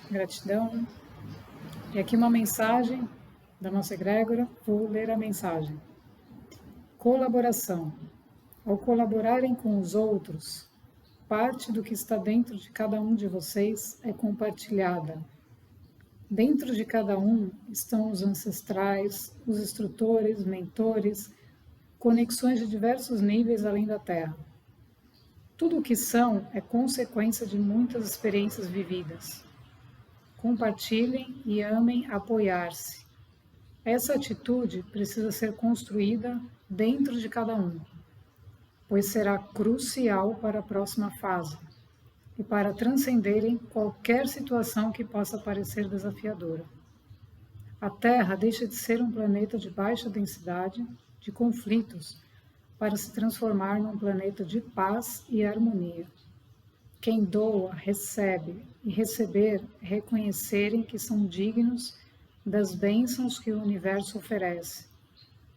Gratidão. E aqui uma mensagem da nossa egrégora, vou ler a mensagem. Colaboração. Ao colaborarem com os outros, parte do que está dentro de cada um de vocês é compartilhada. Dentro de cada um estão os ancestrais, os instrutores, mentores, conexões de diversos níveis além da Terra. Tudo o que são é consequência de muitas experiências vividas. Compartilhem e amem apoiar-se. Essa atitude precisa ser construída dentro de cada um, pois será crucial para a próxima fase e para transcenderem qualquer situação que possa parecer desafiadora. A Terra deixa de ser um planeta de baixa densidade, de conflitos, para se transformar num planeta de paz e harmonia. Quem doa, recebe, e receber é reconhecerem que são dignos das bênçãos que o universo oferece.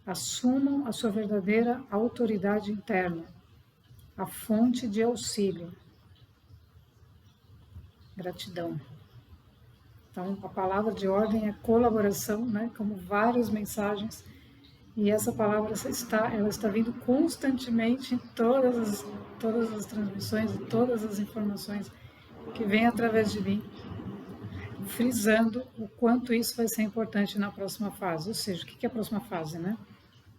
Assumam a sua verdadeira autoridade interna, a fonte de auxílio. Gratidão. Então, a palavra de ordem é colaboração, né? Como várias mensagens, e essa palavra ela está vindo constantemente em todas as transmissões e todas as informações que vêm através de mim, frisando o quanto isso vai ser importante na próxima fase. Ou seja, o que é a próxima fase, né?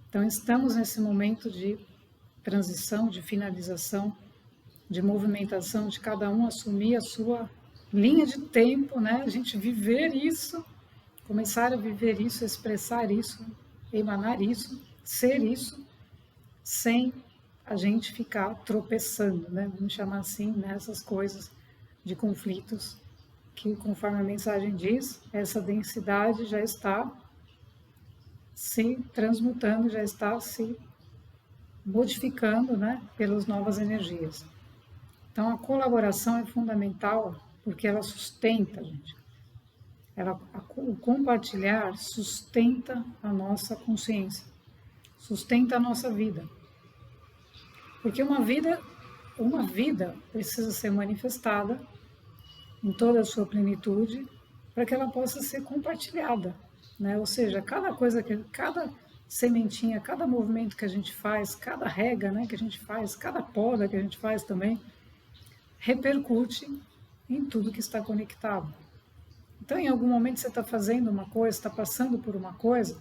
Então, estamos nesse momento de transição, de finalização, de movimentação, de cada um assumir a sua linha de tempo, né? A gente viver isso, começar a viver isso, expressar isso, emanar isso, ser isso, sem a gente ficar tropeçando, né? Vamos chamar assim, nessas coisas de conflitos, que conforme a mensagem diz, essa densidade já está se transmutando, já está se modificando, né? Pelas novas energias. Então, a colaboração é fundamental porque ela sustenta, gente. O compartilhar sustenta a nossa consciência, sustenta a nossa vida. Porque uma vida precisa ser manifestada em toda a sua plenitude para que ela possa ser compartilhada, né? Ou seja, cada sementinha, cada movimento que a gente faz, cada rega, né, que a gente faz, cada poda que a gente faz também, repercute em tudo que está conectado. Então, em algum momento você está fazendo uma coisa, está passando por uma coisa,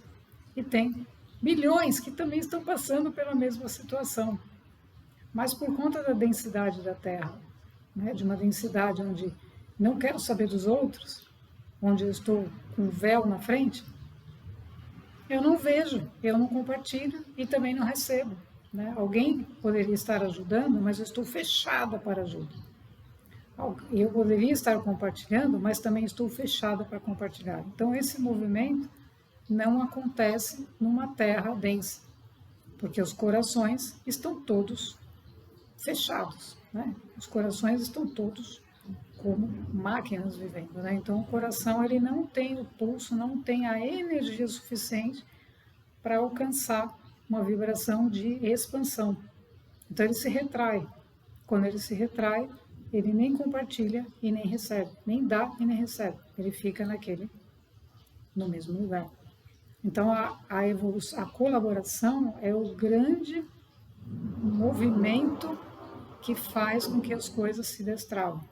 e tem milhões que também estão passando pela mesma situação. Mas por conta da densidade da Terra, né, de uma densidade onde não quero saber dos outros, onde eu estou com um véu na frente, eu não vejo, eu não compartilho e também não recebo, né? Alguém poderia estar ajudando, mas eu estou fechada para ajuda. Eu poderia estar compartilhando, mas também estou fechada para compartilhar. Então, esse movimento não acontece numa terra densa, porque os corações estão todos fechados, né? Os corações estão todos como máquinas vivendo, né? Então, o coração ele não tem o pulso, não tem a energia suficiente para alcançar uma vibração de expansão. Então, ele se retrai. Quando ele se retrai, ele nem compartilha e nem recebe, nem dá e nem recebe. Ele fica no mesmo lugar. Então, a colaboração é o grande movimento que faz com que as coisas se destravam.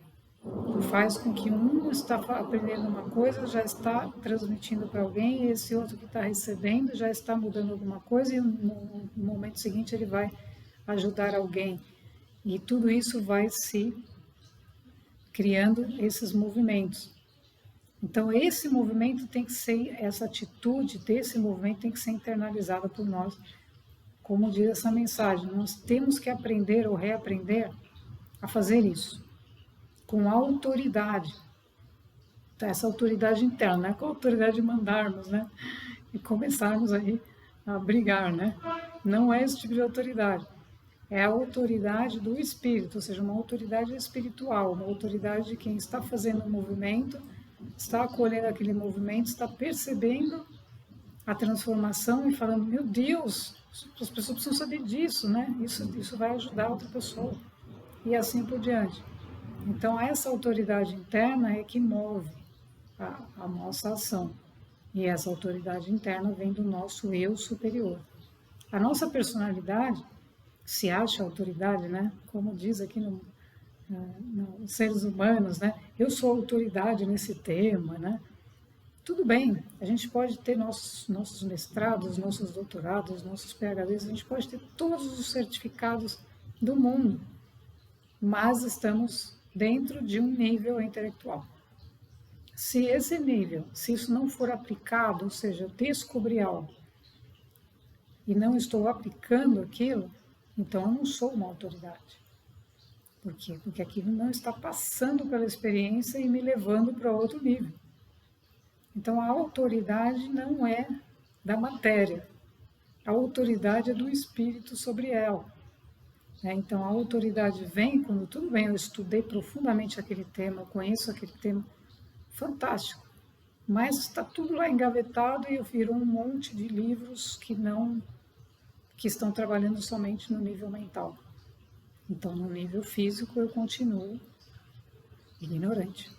Faz com que um está aprendendo uma coisa, já está transmitindo para alguém, e esse outro que está recebendo já está mudando alguma coisa, e no momento seguinte ele vai ajudar alguém. E tudo isso vai se criando esses movimentos. Então, esse movimento tem que ser, essa atitude desse movimento tem que ser internalizada por nós. Como diz essa mensagem, nós temos que aprender ou reaprender a fazer isso, com autoridade. Essa autoridade interna, não é com a autoridade de mandarmos, né? E começarmos aí a brigar, né? Não é esse tipo de autoridade. É a autoridade do espírito, ou seja, uma autoridade espiritual, uma autoridade de quem está fazendo o movimento, está acolhendo aquele movimento, está percebendo a transformação e falando, meu Deus, as pessoas precisam saber disso, né? Isso vai ajudar outra pessoa. E assim por diante. Então, essa autoridade interna é que move. a nossa ação. E essa autoridade interna vem do nosso eu superior. A nossa personalidade se acha autoridade, né? Como diz aqui nos seres humanos, né? Eu sou autoridade nesse tema, né? Tudo bem, a gente pode ter nossos mestrados, nossos doutorados, nossos PhDs, a gente pode ter todos os certificados do mundo, mas estamos dentro de um nível intelectual. Se esse nível, se isso não for aplicado, ou seja, eu descobri algo e não estou aplicando aquilo, então eu não sou uma autoridade. Por quê? Porque aquilo não está passando pela experiência e me levando para outro nível. Então, a autoridade não é da matéria, a autoridade é do espírito sobre ela. Então, a autoridade vem quando, tudo bem, eu estudei profundamente aquele tema, eu conheço aquele tema, fantástico, mas está tudo lá engavetado e eu viro um monte de livros que estão trabalhando somente no nível mental. Então, no nível físico, eu continuo ignorante.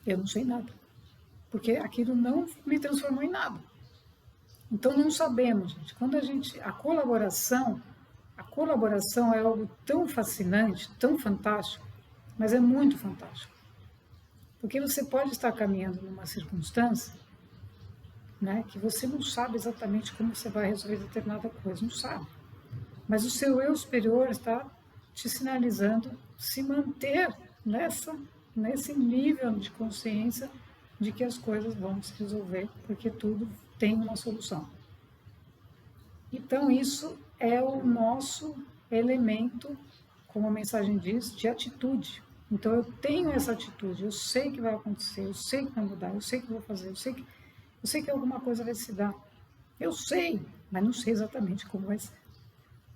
Eu não sei nada. Porque aquilo não me transformou em nada. Então não sabemos, gente. Quando a colaboração é algo tão fascinante, tão fantástico, mas é muito fantástico. Porque você pode estar caminhando numa circunstância, né, que você não sabe exatamente como você vai resolver determinada coisa, não sabe. Mas o seu eu superior está te sinalizando se manter nesse nível de consciência de que as coisas vão se resolver, porque tudo tem uma solução. Então, isso é o nosso elemento, como a mensagem diz, de atitude. Então, eu tenho essa atitude, eu sei que vai acontecer, eu sei que vai mudar, eu sei que vou fazer, eu sei que alguma coisa vai se dar. Eu sei, mas não sei exatamente como vai ser.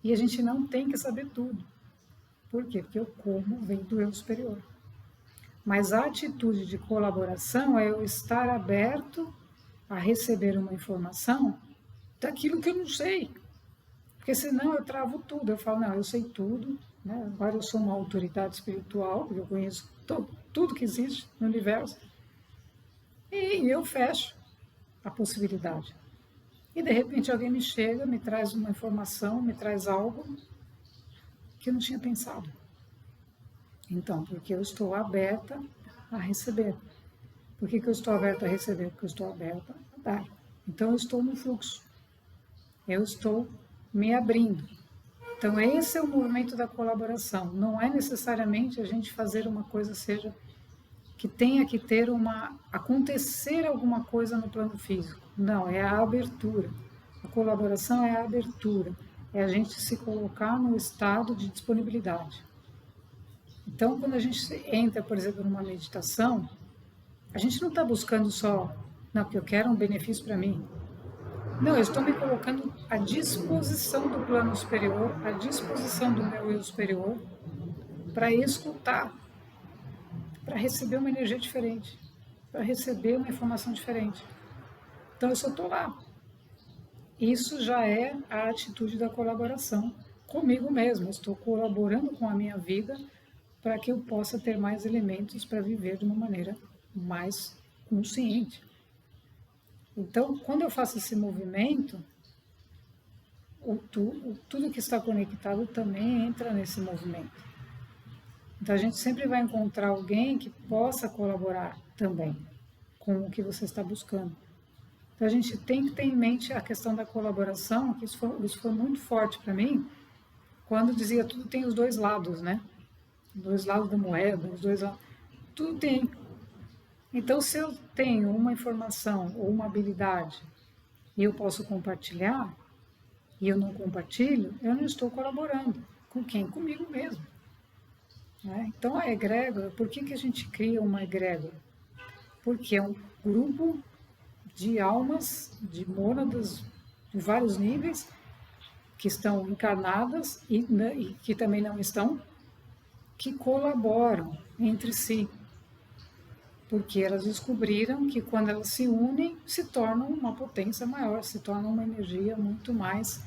E a gente não tem que saber tudo. Por quê? Porque o como vem do eu superior. Mas a atitude de colaboração é eu estar aberto a receber uma informação daquilo que eu não sei. Porque senão eu travo tudo. Eu falo, não, eu sei tudo, né? Agora eu sou uma autoridade espiritual, porque eu conheço tudo que existe no universo. E eu fecho a possibilidade. E de repente alguém me chega, me traz uma informação, me traz algo que eu não tinha pensado. Então, porque eu estou aberta a receber. Por que eu estou aberta a receber? Porque eu estou aberta a dar. Então, eu estou no fluxo. Eu estou me abrindo. Então, esse é o movimento da colaboração. Não é necessariamente a gente fazer uma coisa, seja que tenha que ter acontecer alguma coisa no plano físico. Não, é a abertura. A colaboração é a abertura. É a gente se colocar no estado de disponibilidade. Então, quando a gente entra, por exemplo, numa meditação, a gente não está buscando só, não, porque eu quero um benefício para mim. Não, eu estou me colocando à disposição do plano superior, à disposição do meu eu superior, para escutar, para receber uma energia diferente, para receber uma informação diferente. Então, eu só estou lá. Isso já é a atitude da colaboração comigo mesmo. Eu estou colaborando com a minha vida para que eu possa ter mais elementos para viver de uma maneira mais consciente. Então, quando eu faço esse movimento, tudo que está conectado também entra nesse movimento. Então, a gente sempre vai encontrar alguém que possa colaborar também com o que você está buscando. Então, a gente tem que ter em mente a questão da colaboração, que isso foi muito forte para mim, quando dizia tudo tem os dois lados, né? Os dois lados da moeda, os dois lados, tudo tem. Então, se eu tenho uma informação ou uma habilidade e eu posso compartilhar, e eu não compartilho, eu não estou colaborando. Com quem? Comigo mesmo. Né? Então, a egrégora, por que a gente cria uma egrégora? Porque é um grupo de almas, de mônadas, de vários níveis, que estão encarnadas e que também não estão, que colaboram entre si, porque elas descobriram que quando elas se unem, se tornam uma potência maior, se tornam uma energia muito mais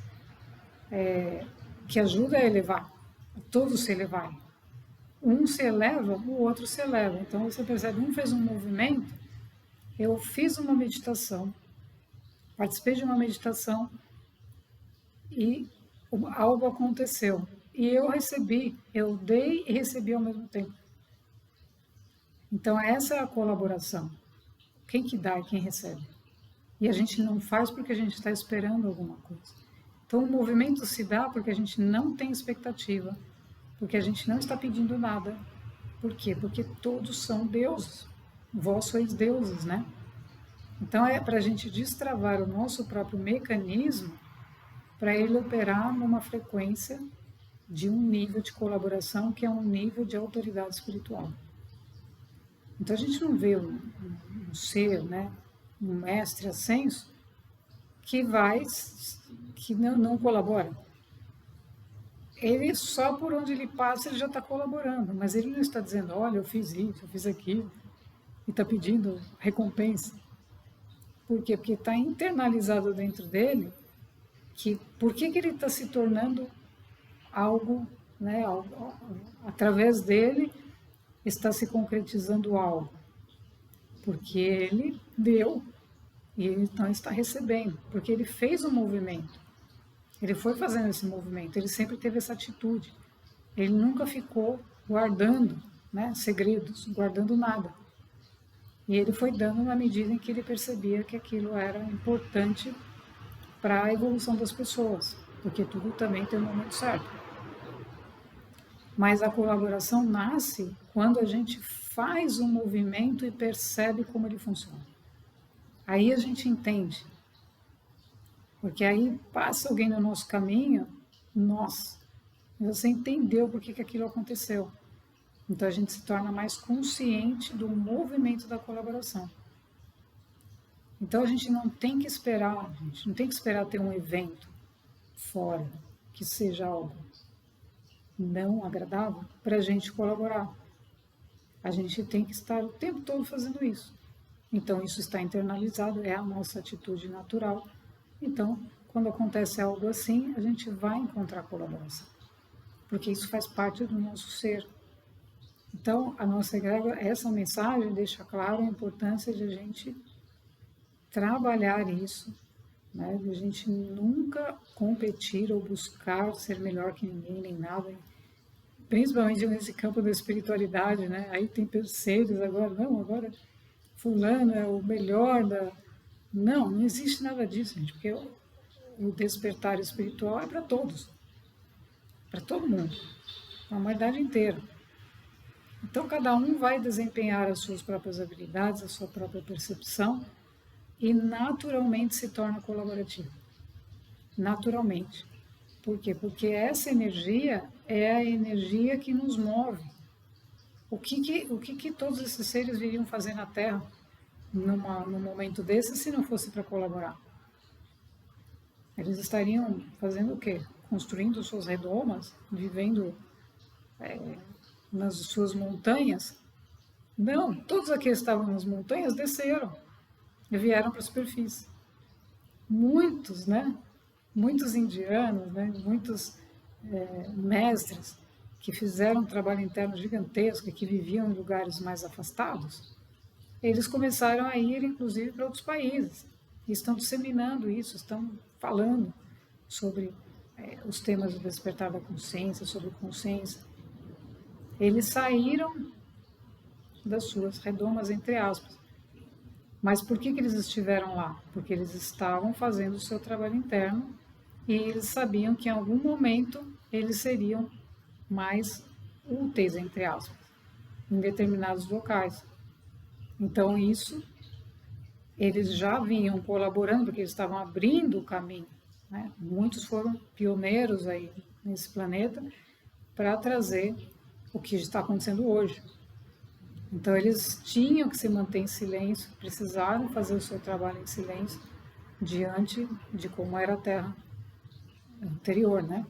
que ajuda a elevar, a todos se elevarem. Um se eleva, o outro se eleva. Então você percebe, um fez um movimento Eu fiz uma meditação, participei de uma meditação e algo aconteceu. E eu dei e recebi ao mesmo tempo. Então essa é a colaboração. Quem que dá e quem recebe. E a gente não faz porque a gente está esperando alguma coisa. Então o movimento se dá porque a gente não tem expectativa, porque a gente não está pedindo nada. Por quê? Porque todos são deuses. Vós sois deuses, né? Então é para a gente destravar o nosso próprio mecanismo para ele operar numa frequência de um nível de colaboração que é um nível de autoridade espiritual. Então a gente não vê um ser, né, um mestre ascenso que não colabora. Ele só por onde ele passa ele já está colaborando, mas ele não está dizendo, olha, eu fiz isso, eu fiz aquilo, e está pedindo recompensa. Por quê? Porque está internalizado dentro dele que por que ele está se tornando algo, né, através dele está se concretizando algo, porque ele deu e ele então está recebendo, porque ele fez um movimento, ele foi fazendo esse movimento, ele sempre teve essa atitude, ele nunca ficou guardando, né, segredos, guardando nada. E ele foi dando na medida em que ele percebia que aquilo era importante para a evolução das pessoas, porque tudo também tem um momento certo. Mas a colaboração nasce quando a gente faz um movimento e percebe como ele funciona. Aí a gente entende. Porque aí passa alguém no nosso caminho, nossa, você entendeu por que aquilo aconteceu. Então a gente se torna mais consciente do movimento da colaboração. Então a gente não tem que esperar, a gente não tem que esperar ter um evento fora que seja algo não agradável para a gente colaborar. A gente tem que estar o tempo todo fazendo isso. Então isso está internalizado, é a nossa atitude natural. Então, quando acontece algo assim, a gente vai encontrar colaboração, porque isso faz parte do nosso ser. Então, a nossa egrégora, essa mensagem deixa claro a importância de a gente trabalhar isso, né? De a gente nunca competir ou buscar ser melhor que ninguém, nem nada, principalmente nesse campo da espiritualidade, né? Aí tem seres agora, não, agora fulano é o melhor da... Não, não existe nada disso, gente, porque o despertar espiritual é para todos, para todo mundo, para a humanidade inteira. Então, cada um vai desempenhar as suas próprias habilidades, a sua própria percepção e naturalmente se torna colaborativo. Naturalmente. Por quê? Porque essa energia é a energia que nos move. O que todos esses seres viriam fazer na Terra num momento desse se não fosse para colaborar? Eles estariam fazendo o quê? Construindo suas redomas, vivendo nas suas montanhas? Não, todos aqueles que estavam nas montanhas desceram e vieram para a superfície. Muitos, né? Muitos indianos, né? Muitos mestres que fizeram um trabalho interno gigantesco e que viviam em lugares mais afastados, eles começaram a ir, inclusive, para outros países. E estão disseminando isso, estão falando sobre os temas do despertar da consciência, sobre consciência. Eles saíram das suas redomas, entre aspas. Mas por que eles estiveram lá? Porque eles estavam fazendo o seu trabalho interno e eles sabiam que em algum momento eles seriam mais úteis, entre aspas, em determinados locais. Então isso, eles já vinham colaborando, porque eles estavam abrindo o caminho, né? Muitos foram pioneiros aí nesse planeta para trazer o que está acontecendo hoje. Então eles tinham que se manter em silêncio, precisaram fazer o seu trabalho em silêncio diante de como era a Terra anterior, né?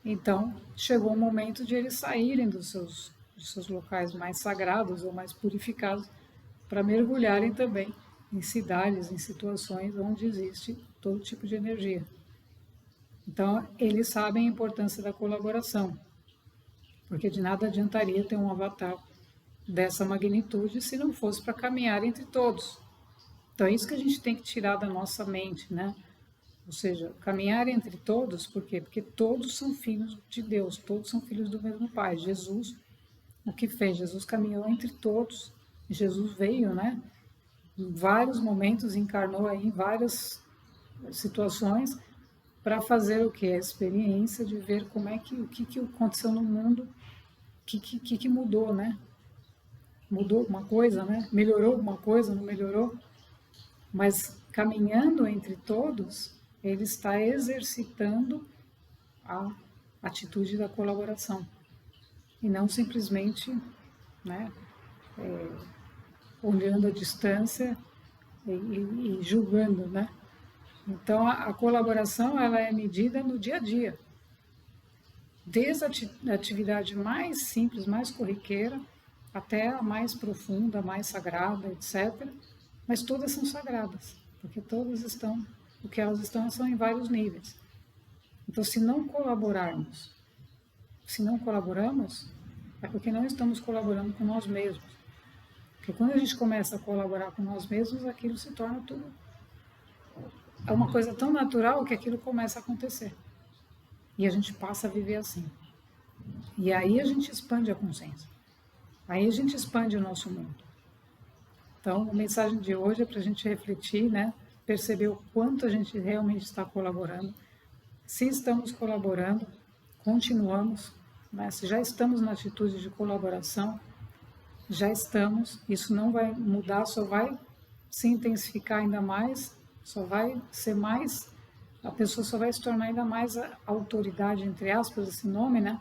Então chegou o momento de eles saírem dos seus locais mais sagrados ou mais purificados para mergulharem também em cidades, em situações onde existe todo tipo de energia. Então eles sabem a importância da colaboração, porque de nada adiantaria ter um avatar dessa magnitude se não fosse para caminhar entre todos. Então é isso que a gente tem que tirar da nossa mente, né? Ou seja, caminhar entre todos, por quê? Porque todos são filhos de Deus, todos são filhos do mesmo Pai. Jesus, o que fez? Jesus caminhou entre todos. Jesus veio, né? Em vários momentos, encarnou aí em várias situações para fazer o que? A experiência de ver como é que, o que aconteceu no mundo, o que mudou, né? Mudou alguma coisa, né? Melhorou alguma coisa, não melhorou? Mas caminhando entre todos, ele está exercitando a atitude da colaboração e não simplesmente, né, olhando a distância e julgando, né? Então a colaboração ela é medida no dia a dia, desde a atividade mais simples, mais corriqueira, até a mais profunda, mais sagrada, etc. Mas todas são sagradas, porque todas estão, o que elas estão são em vários níveis. Então, se não colaborarmos, se não colaboramos, é porque não estamos colaborando com nós mesmos. Porque quando a gente começa a colaborar com nós mesmos, aquilo se torna tudo. É uma coisa tão natural que aquilo começa a acontecer. E a gente passa a viver assim. E aí a gente expande a consciência. Aí a gente expande o nosso mundo. Então, a mensagem de hoje é para a gente refletir, né? Perceber o quanto a gente realmente está colaborando. Se estamos colaborando, continuamos. Né? Se já estamos na atitude de colaboração, já estamos. Isso não vai mudar, só vai se intensificar ainda mais, só vai ser mais, a pessoa só vai se tornar ainda mais a autoridade, entre aspas, esse nome, né?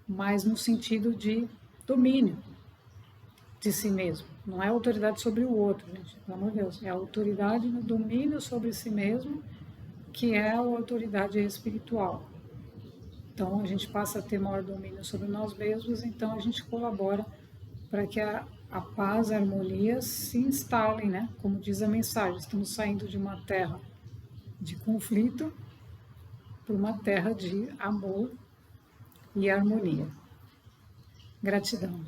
Mas no sentido de domínio de si mesmo. Não é autoridade sobre o outro, gente, pelo amor de Deus. É autoridade no domínio sobre si mesmo, que é a autoridade espiritual. Então, a gente passa a ter maior domínio sobre nós mesmos, então a gente colabora para que a paz, a harmonia se instalem, né? Como diz a mensagem, estamos saindo de uma terra de conflito para uma terra de amor e harmonia. Gratidão.